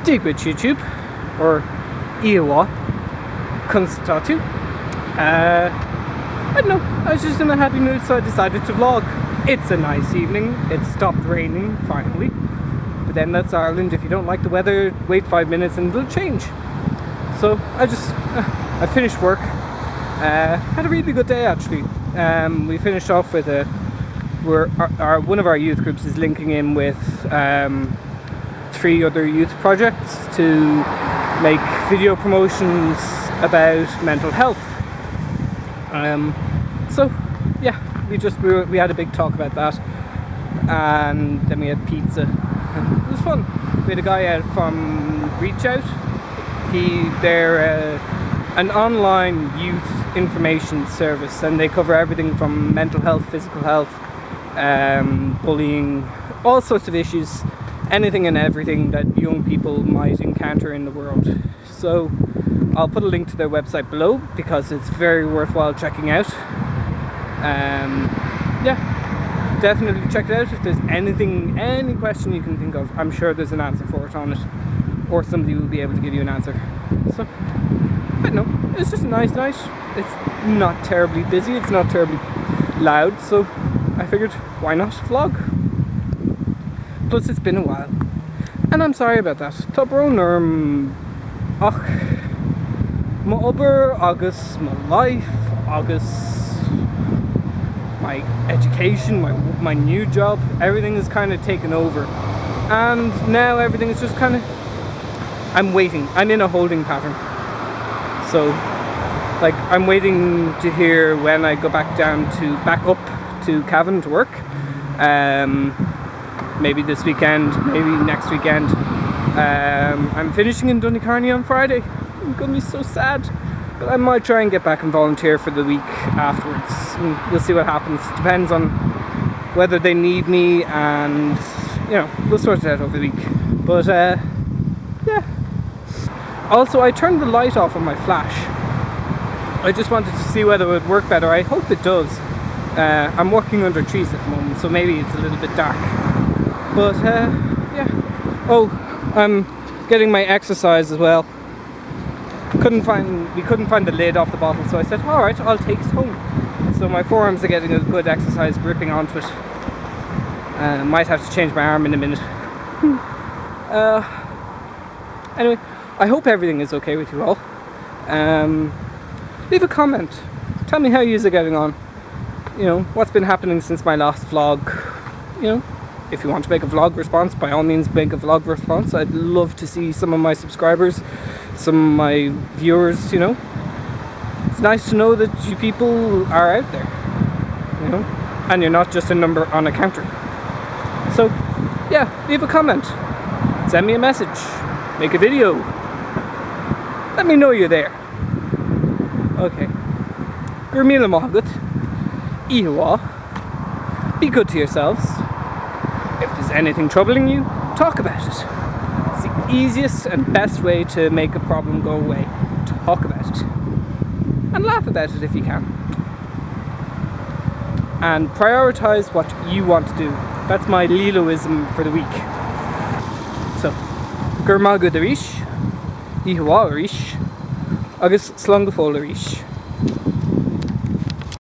duit YouTube, or Iowa, Constatu. I don't know, I was just in a happy mood, so I decided to vlog. It's a nice evening, it stopped raining finally, but then that's Ireland. If you don't like the weather, wait 5 minutes and it'll change. So I finished work, had a really good day actually. We finished off with one of our youth groups is linking in with 3 other youth projects to make video promotions about mental health. So yeah, we had a big talk about that, and then we had pizza. It was fun. We had a guy out from Reach Out. They're an online youth information service, and they cover everything from mental health, physical health, bullying, all sorts of issues, anything and everything that young people might encounter in the world. So I'll put a link to their website below because it's very worthwhile checking out. Yeah, definitely check it out. If there's any question you can think of, I'm sure there's an answer for it on it, or somebody will be able to give you an answer. So I don't know, it's just a nice night. It's not terribly busy, it's not terribly loud, so I figured, why not vlog? Plus it's been a while, and I'm sorry about that. Tá brón my obair agus my life agus my education, my new job, everything is kind of taken over, and now everything is just kind of, I'm waiting. I'm in a holding pattern. So like, I'm waiting to hear when I go back up to Cavan to work. Maybe this weekend, maybe next weekend. I'm finishing in Donecarney on Friday. I'm gonna be so sad, but I might try and get back and volunteer for the week afterwards. We'll see what happens. Depends on whether they need me, and we'll sort it out over the week. But yeah. Also, I turned the light off on my flash. I just wanted to see whether it would work better. I hope it does. I'm working under trees at the moment, so maybe it's a little bit dark. But yeah. Oh, I'm getting my exercise as well. We couldn't find the lid off the bottle, so I said, alright, I'll take it home. So my forearms are getting a good exercise gripping onto it. Might have to change my arm in a minute. Anyway, I hope everything is okay with you all. Leave a comment. Tell me how yous are getting on. What's been happening since my last vlog. If you want to make a vlog response, by all means make a vlog response. I'd love to see some of my subscribers, some of my viewers, It's nice to know that you people are out there, and you're not just a number on a counter. So, yeah, leave a comment. Send me a message. Make a video. Let me know you're there. Okay. Gur míle maith Ihuá. Be good to yourselves. If there's anything troubling you, talk about it. It's the easiest and best way to make a problem go away. Talk about it. And laugh about it if you can. And prioritise what you want to do. That's my Leeloism for the week. So, gur maith Óiche, Ihuá Óiche, agus slán fóill Óiche.